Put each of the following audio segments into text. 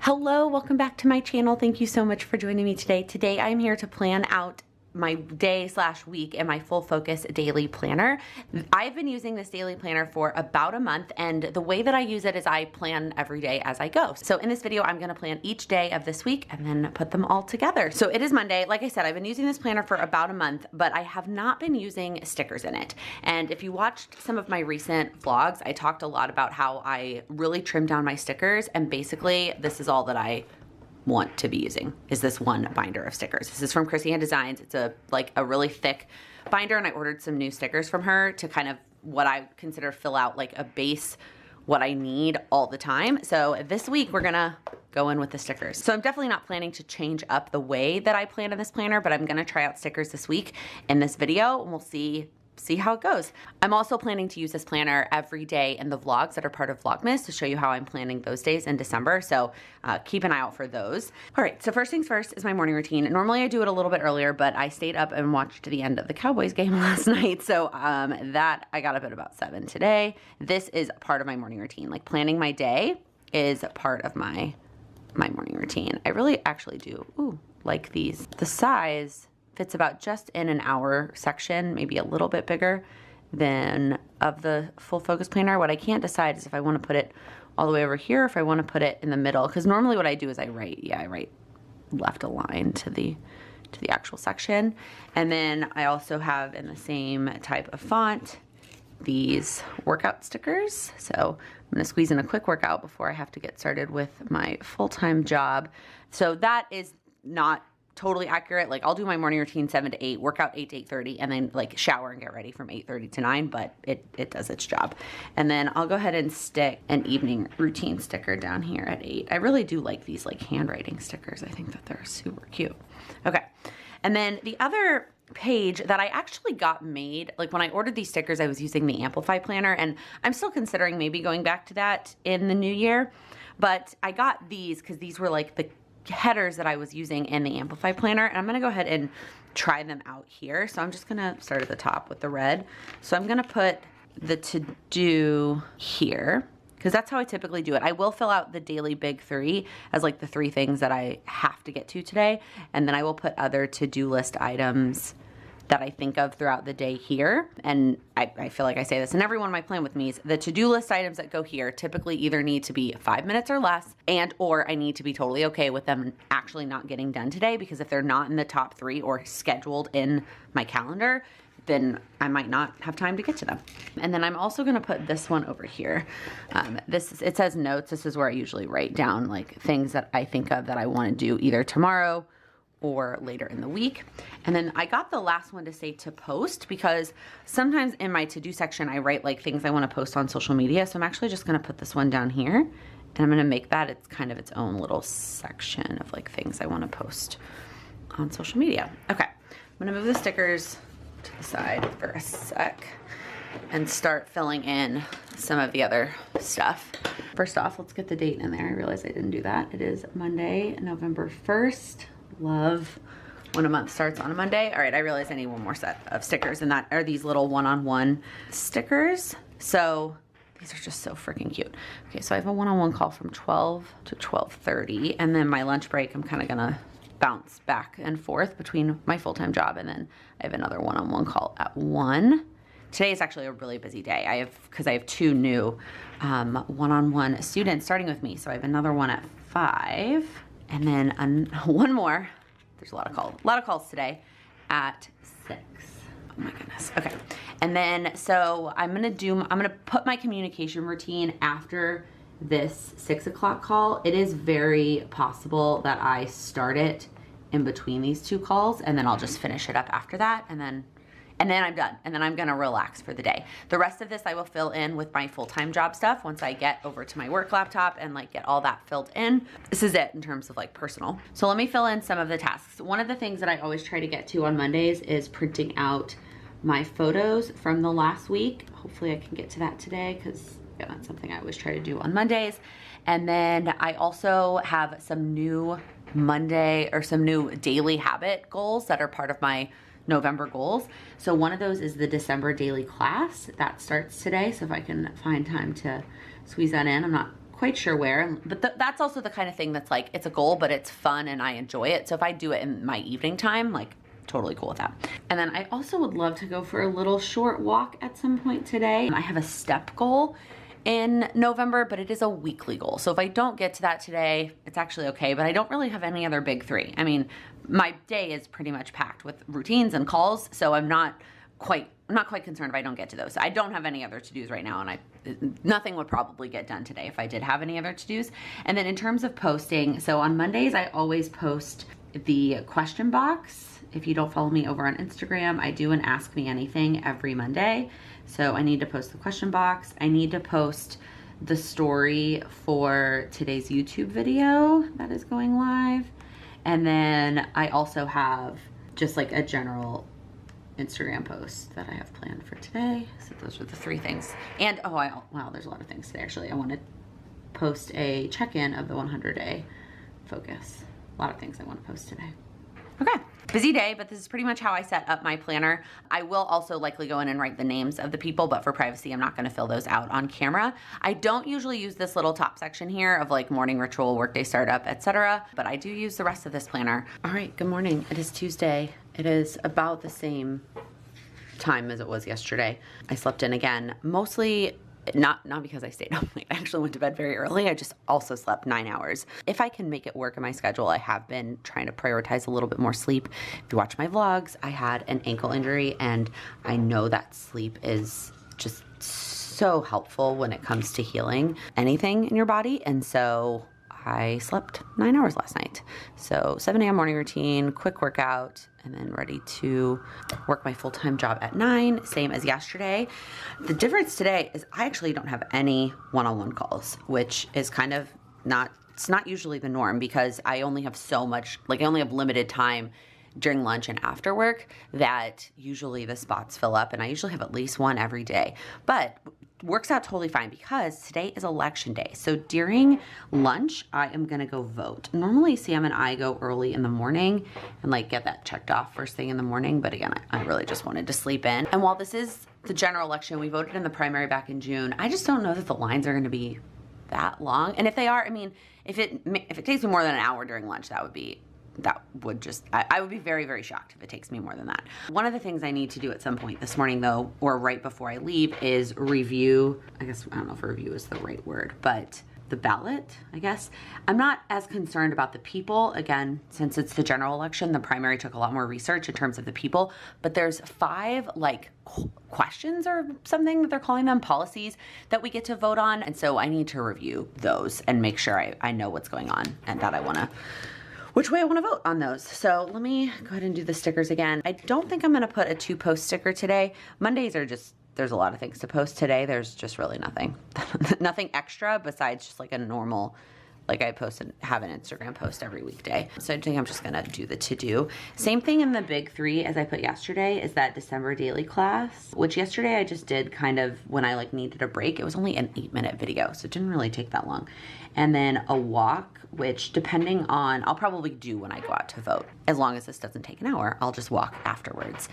Hello, welcome back to my channel. Thank you so much for joining me today. Today I'm here to plan out my day/week in my full focus daily planner. I've been using this daily planner for about a month, and the way that I use it is I plan every day as I go. So in this video, I'm gonna plan each day of this week and then put them all together. So it is Monday. Like I said, I've been using this planner for about a month, but I have not been using stickers in it. And if you watched some of my recent vlogs, I talked a lot about how I really trimmed down my stickers, and basically this is all that I want to be using is this one binder of stickers. This is from Chrissy Designs. It's a really thick binder, and I ordered some new stickers from her to kind of what I consider fill out like a base, what I need all the time. So this week we're gonna go in with the stickers. So I'm definitely not planning to change up the way that I plan in this planner, but I'm gonna try out stickers this week in this video, and we'll see how it goes. I'm also planning to use this planner every day in the vlogs that are part of Vlogmas to show you how I'm planning those days in December. So keep an eye out for those. All right, so first things first is my morning routine. Normally I do it a little bit earlier, but I stayed up and watched the end of the Cowboys game last night. So that I got up at about 7 today. This is part of my morning routine. Like planning my day is part of my morning routine. I really actually do like these. The size fits about just in an hour section, maybe a little bit bigger than of the full focus planner. What I can't decide is if I want to put it all the way over here, or if I want to put it in the middle. Because normally what I do is I write left align to the actual section. And then I also have in the same type of font these workout stickers. So I'm gonna squeeze in a quick workout before I have to get started with my full-time job. So that is not totally accurate. Like I'll do my morning routine 7 to 8, workout 8 to 8:30, and then like shower and get ready from 8:30 to 9, but it does its job. And then I'll go ahead and stick an evening routine sticker down here at 8. I really do like these like handwriting stickers. I think that they're super cute. Okay. And then the other page that I actually got made, like when I ordered these stickers, I was using the Amplify planner, and I'm still considering maybe going back to that in the new year. But I got these because these were like the headers that I was using in the Amplify planner, and I'm gonna go ahead and try them out here. So I'm just gonna start at the top with the red. So I'm gonna put the to-do here, because that's how I typically do it. I will fill out the daily big 3 as like the 3 things that I have to get to today, and then I will put other to-do list items that I think of throughout the day here. And I feel like I say this in every one of my plan with me's, the to-do list items that go here typically either need to be 5 minutes or less, or I need to be totally okay with them actually not getting done today, because if they're not in the top 3 or scheduled in my calendar, then I might not have time to get to them. And then I'm also gonna put this one over here. It says notes. This is where I usually write down like things that I think of that I wanna do either tomorrow or later in the week. And then I got the last one to say to post, because sometimes in my to-do section, I write like things I wanna post on social media. So I'm actually just gonna put this one down here, and I'm gonna make that it's kind of its own little section of like things I wanna post on social media. Okay, I'm gonna move the stickers to the side for a sec and start filling in some of the other stuff. First off, let's get the date in there. I realized I didn't do that. It is Monday, November 1st. Love when a month starts on a Monday. All right, I realize I need one more set of stickers, and that are these little one-on-one stickers. So these are just so freaking cute. Okay, so I have a one-on-one call from 12 to 12:30, and then my lunch break, I'm kind of gonna bounce back and forth between my full-time job, and then I have another one-on-one call at 1. Today is actually a really busy day. Because I have 2 new one-on-one students starting with me. So I have another one at 5. And then one more. There's a lot of calls today at 6. Oh my goodness. Okay. And then so I'm gonna put my communication routine after this 6 o'clock call. It is very possible that I start it in between these 2 calls, and then I'll just finish it up after that, and then I'm done, and then I'm gonna relax for the day. The rest of this I will fill in with my full-time job stuff once I get over to my work laptop and like get all that filled in. This is it in terms of like personal. So let me fill in some of the tasks. One of the things that I always try to get to on Mondays is printing out my photos from the last week. Hopefully I can get to that today, because yeah, that's something I always try to do on Mondays. And then I also have some new daily habit goals that are part of my November goals. So one of those is the December daily class that starts today. So if I can find time to squeeze that in, I'm not quite sure where, but that's also the kind of thing that's like, it's a goal, but it's fun and I enjoy it. So if I do it in my evening time, like totally cool with that. And then I also would love to go for a little short walk at some point today. I have a step goal in November, but it is a weekly goal. So if I don't get to that today, it's actually okay, but I don't really have any other big three. I mean, my day is pretty much packed with routines and calls, so I'm not quite concerned if I don't get to those. I don't have any other to-dos right now, and nothing would probably get done today if I did have any other to-dos. And then in terms of posting, so on Mondays, I always post the question box. If you don't follow me over on Instagram, I do an Ask Me Anything every Monday. So I need to post the question box. I need to post the story for today's YouTube video that is going live. And then I also have just like a general Instagram post that I have planned for today. So those are the three things. And wow, there's a lot of things today actually. I want to post a check-in of the 100-day focus. A lot of things I want to post today. Okay, busy day, but this is pretty much how I set up my planner. I will also likely go in and write the names of the people, but for privacy, I'm not gonna fill those out on camera. I don't usually use this little top section here of like morning ritual, workday startup, etc., but I do use the rest of this planner. All right, good morning. It is Tuesday. It is about the same time as it was yesterday. I slept in again, mostly not because I stayed up late. I actually went to bed very early. I just also slept 9 hours. If I can make it work in my schedule, I have been trying to prioritize a little bit more sleep. If you watch my vlogs, I had an ankle injury, and I know that sleep is just so helpful when it comes to healing anything in your body. And so I slept 9 hours last night. So 7 a.m. morning routine, quick workout, and then ready to work my full-time job at 9, same as yesterday. The difference today is I actually don't have any one-on-one calls, which is kind of it's not usually the norm because I only have so much, like I only have limited time during lunch and after work that usually the spots fill up, and I usually have at least one every day. But works out totally fine because today is election day. So during lunch, I am gonna go vote. Normally Sam and I go early in the morning and like get that checked off first thing in the morning. But again, I really just wanted to sleep in. And while this is the general election, we voted in the primary back in June. I just don't know that the lines are gonna be that long. And if they are, I mean, if it takes me more than an hour during lunch, I would be very, very shocked if it takes me more than that. One of the things I need to do at some point this morning though, or right before I leave, is review, I don't know if review is the right word, but the ballot, I guess. I'm not as concerned about the people. Again, since it's the general election, the primary took a lot more research in terms of the people, but there's 5 like questions or something that they're calling them, policies that we get to vote on. And so I need to review those and make sure I know what's going on and that which way I want to vote on those. So let me go ahead and do the stickers again. I don't think I'm going to put a 2-post sticker today. Mondays are just, there's a lot of things to post today. There's just really nothing, nothing extra besides just like a normal, like I have an Instagram post every weekday. So I think I'm just gonna do the to-do. Same thing in the big 3 as I put yesterday is that December daily class, which yesterday I just did kind of when I like needed a break. It was only an 8-minute video, so it didn't really take that long. And then a walk, which depending on, I'll probably do when I go out to vote. As long as this doesn't take an hour, I'll just walk afterwards.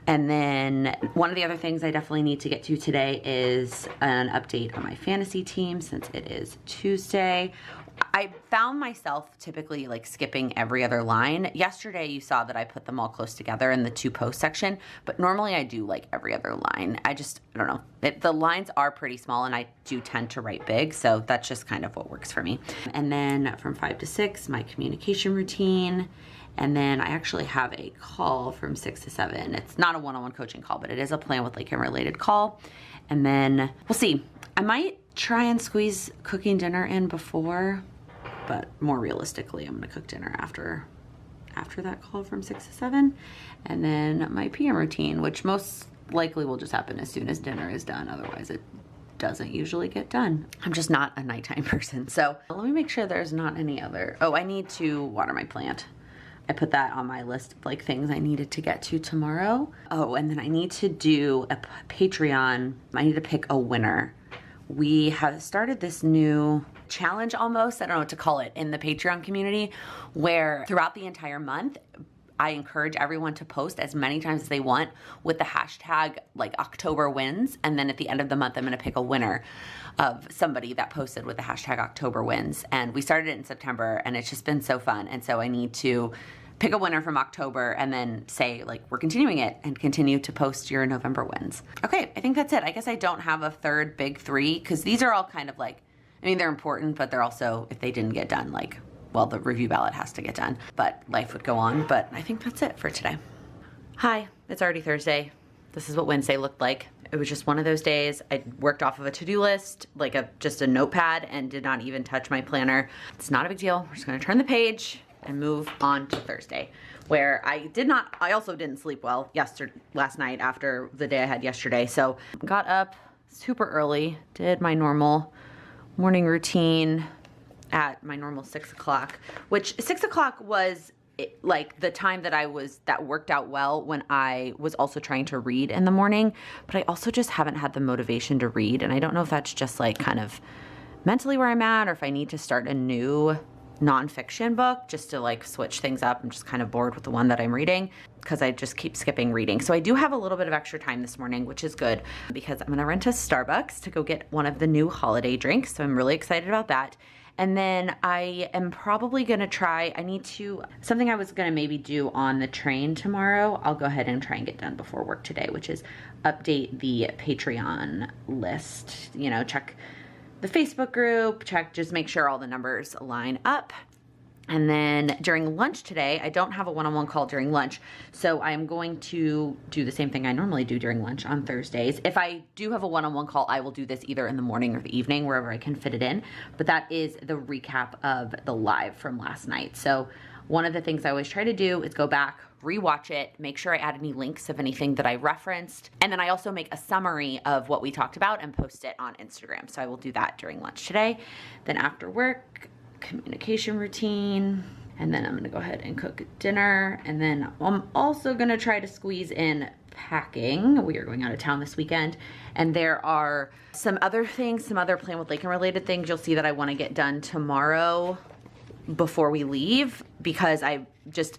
And then one of the other things I definitely need to get to today is an update on my fantasy team since it is Tuesday. I found myself typically like skipping every other line. Yesterday you saw that I put them all close together in the 2-post section, but normally I do like every other line. I don't know. The lines are pretty small and I do tend to write big, so that's just kind of what works for me. And then from 5 to 6, my communication routine. And then I actually have a call from 6 to 7. It's not a one-on-one coaching call, but it is a Plan with Laken related call. And then we'll see. I might try and squeeze cooking dinner in before, but more realistically, I'm gonna cook dinner after that call from 6 to 7. And then my PM routine, which most likely will just happen as soon as dinner is done. Otherwise it doesn't usually get done. I'm just not a nighttime person. So let me make sure there's not any other, I need to water my plant. I put that on my list of like things I needed to get to tomorrow. And then I need to do a Patreon. I need to pick a winner. We have started this new challenge almost, I don't know what to call it, in the Patreon community, where throughout the entire month, I encourage everyone to post as many times as they want with the hashtag like October wins. And then at the end of the month, I'm going to pick a winner of somebody that posted with the hashtag October wins. And we started it in September and it's just been so fun. And so I need to pick a winner from October and then say like, we're continuing it and continue to post your November wins. Okay, I think that's it. I guess I don't have a third big three because these are all kind of like, I mean, they're important, but they're also, if they didn't get done, like, well, the review ballot has to get done, but life would go on. But I think that's it for today. Hi, it's already Thursday. This is what Wednesday looked like. It was just one of those days. I worked off of a to-do list, like just a notepad, and did not even touch my planner. It's not a big deal. We're just gonna turn the page and move on to Thursday, where I also didn't sleep well last night after the day I had yesterday. So got up super early, did my normal morning routine at my normal 6 o'clock, which 6 o'clock was like the time that worked out well when I was also trying to read in the morning, but I also just haven't had the motivation to read. And I don't know if that's just like kind of mentally where I'm at, or if I need to start a new nonfiction book just to like switch things up. I'm just kind of bored with the one that I'm reading because I just keep skipping reading. So I do have a little bit of extra time this morning, which is good because I'm gonna run to Starbucks to go get one of the new holiday drinks. So I'm really excited about that. And then I am probably gonna something I was gonna maybe do on the train tomorrow, I'll go ahead and try and get done before work today, which is update the Patreon list. You know, check the Facebook group, just make sure all the numbers line up. And then during lunch today, I don't have a one-on-one call during lunch, so I'm going to do the same thing I normally do during lunch on Thursdays. If I do have a one-on-one call, I will do this either in the morning or the evening, wherever I can fit it in. But that is the recap of the live from last night. So one of the things I always try to do is go back, rewatch it, make sure I add any links of anything that I referenced. And then I also make a summary of what we talked about and post it on Instagram. So I will do that during lunch today. Then after work, communication routine, and then I'm gonna go ahead and cook dinner. And then I'm also gonna try to squeeze in packing. We are going out of town this weekend, and there are some other things, some other Plan with Laken related things you'll see that I wanna get done tomorrow before we leave, because I'm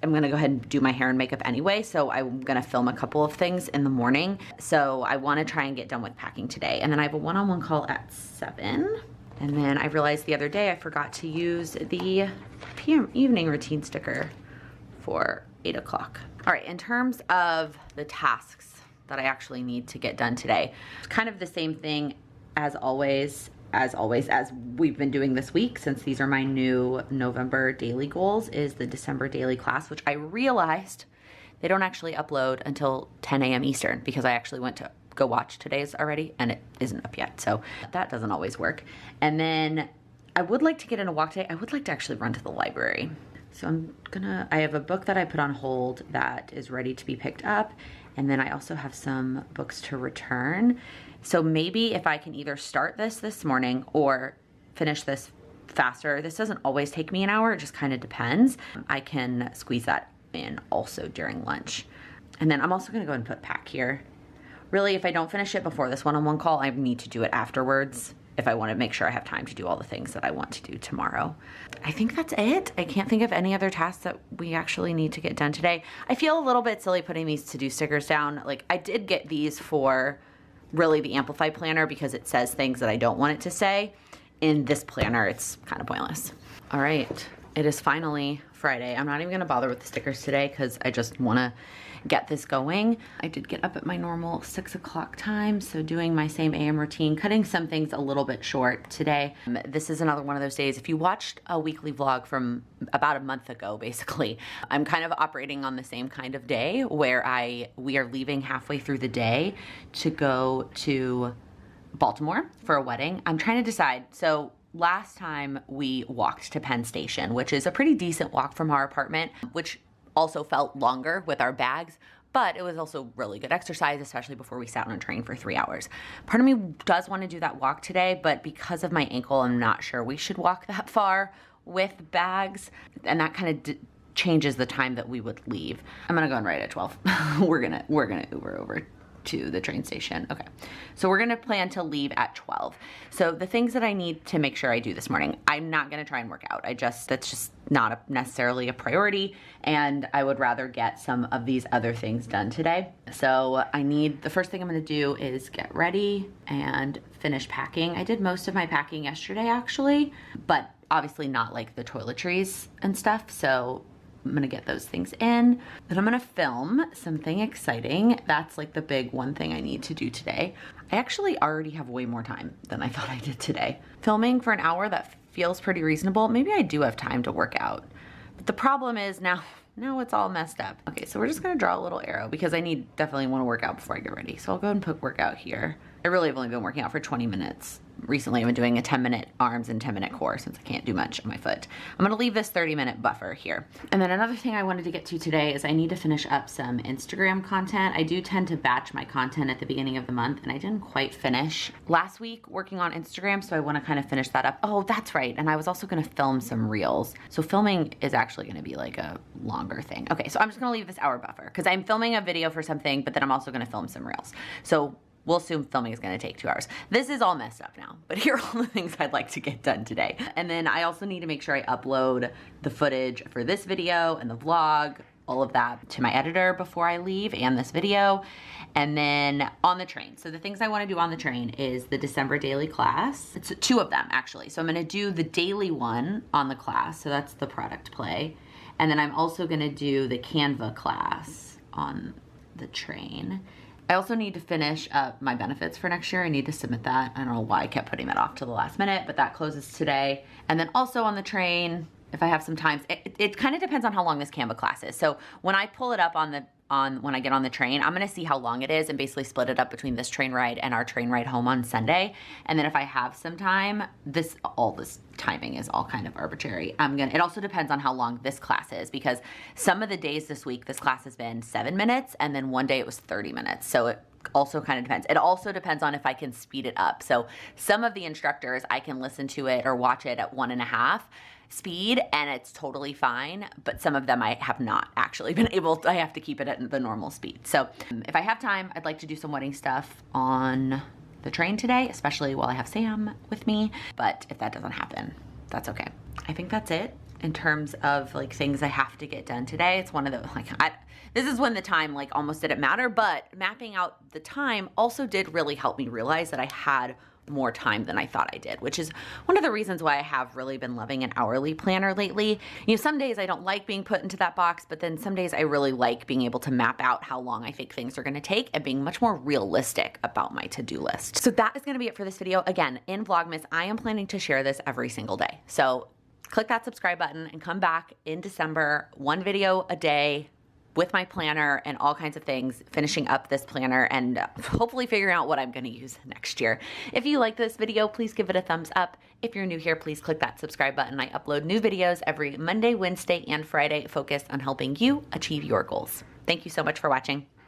gonna go ahead and do my hair and makeup anyway, so I'm gonna film a couple of things in the morning. So I wanna try and get done with packing today. And then I have a one-on-one call at 7. And then I realized the other day I forgot to use the PM evening routine sticker for 8 o'clock. All right, in terms of the tasks that I actually need to get done today, it's kind of the same thing as always, as we've been doing this week, since these are my new November daily goals, is the December daily class, which I realized they don't actually upload until 10 a.m. Eastern, because I actually went to go watch today's already and it isn't up yet. So that doesn't always work. And then I would like to get in a walk today. I would like to actually run to the library. So I have a book that I put on hold that is ready to be picked up. And then I also have some books to return. So maybe if I can either start this morning or finish this faster, this doesn't always take me an hour, it just kind of depends. I can squeeze that in also during lunch. And then I'm also gonna go and put pack here. Really, if I don't finish it before this one-on-one call, I need to do it afterwards if I want to make sure I have time to do all the things that I want to do tomorrow. I think that's it. I can't think of any other tasks that we actually need to get done today. I feel a little bit silly putting these to-do stickers down. Like, I did get these for really the Amplify planner because it says things that I don't want it to say. In this planner, it's kind of pointless. All right, it is finally Friday. I'm not even gonna bother with the stickers today because I just wanna get this going. I did get up at my normal 6 o'clock time, so doing my same AM routine, cutting some things a little bit short today. This is another one of those days. If you watched a weekly vlog from about a month ago, basically, I'm kind of operating on the same kind of day where we are leaving halfway through the day to go to Baltimore for a wedding. I'm trying to decide. So last time we walked to Penn Station, which is a pretty decent walk from our apartment, which also felt longer with our bags, but it was also really good exercise, especially before we sat on a train for 3 hours. Part of me does want to do that walk today, but because of my ankle, I'm not sure we should walk that far with bags, and that kind of changes the time that we would leave. I'm gonna go and ride at 12. We're gonna Uber over to the train station. Okay, so we're gonna plan to leave at 12. So the things that I need to make sure I do this morning, I'm not gonna try and work out. That's just not necessarily a priority, and I would rather get some of these other things done today. So the first thing I'm gonna do is get ready and finish packing. I did most of my packing yesterday actually, but obviously not like the toiletries and stuff. So I'm gonna get those things in. Then I'm gonna film something exciting. That's like the big one thing I need to do today. I actually already have way more time than I thought I did today. Filming for an hour, that feels pretty reasonable. Maybe I do have time to work out. But the problem is now it's all messed up. Okay, so we're just gonna draw a little arrow because I definitely wanna work out before I get ready. So I'll go ahead and put workout here. I really have only been working out for 20 minutes. Recently I've been doing a 10-minute arms and 10-minute core since I can't do much on my foot. I'm gonna leave this 30-minute buffer here. And then another thing I wanted to get to today is I need to finish up some Instagram content. I do tend to batch my content at the beginning of the month, and I didn't quite finish last week working on Instagram, so I wanna kind of finish that up. Oh, that's right, and I was also gonna film some reels. So filming is actually gonna be like a longer thing. Okay, so I'm just gonna leave this hour buffer because I'm filming a video for something, but then I'm also gonna film some reels. So we'll assume filming is gonna take 2 hours. This is all messed up now, but here are all the things I'd like to get done today. And then I also need to make sure I upload the footage for this video and the vlog, all of that to my editor before I leave, and this video. And then on the train. So the things I wanna do on the train is the December daily class. It's 2 of them actually. So I'm gonna do the daily one on the class. So that's the product play. And then I'm also gonna do the Canva class on the train. I also need to finish up my benefits for next year. I need to submit that. I don't know why I kept putting that off to the last minute, but that closes today. And then also on the train, if I have some time, it kind of depends on how long this Canva class is. So when I pull it up when I get on the train, I'm gonna see how long it is and basically split it up between this train ride and our train ride home on Sunday. And then if I have some time, all this timing is all kind of arbitrary. It also depends on how long this class is, because some of the days this week, this class has been 7 minutes, and then one day it was 30 minutes. So it also kind of depends. It also depends on if I can speed it up. So some of the instructors, I can listen to it or watch it at 1.5 speed and it's totally fine, but some of them I have not actually been able to, I have to keep it at the normal speed. So if I have time, I'd like to do some wedding stuff on the train today, especially while I have Sam with me, but if that doesn't happen, that's okay. I think that's it in terms of like things I have to get done today. It's one of the, this is when the time like almost didn't matter, but mapping out the time also did really help me realize that I had more time than I thought I did, which is one of the reasons why I have really been loving an hourly planner lately. You know, some days I don't like being put into that box, but then some days I really like being able to map out how long I think things are gonna take and being much more realistic about my to-do list. So that is gonna be it for this video. Again, in Vlogmas, I am planning to share this every single day. So click that subscribe button and come back in December, 1 video a day, with my planner and all kinds of things, finishing up this planner and hopefully figuring out what I'm gonna use next year. If you like this video, please give it a thumbs up. If you're new here, please click that subscribe button. I upload new videos every Monday, Wednesday, and Friday focused on helping you achieve your goals. Thank you so much for watching.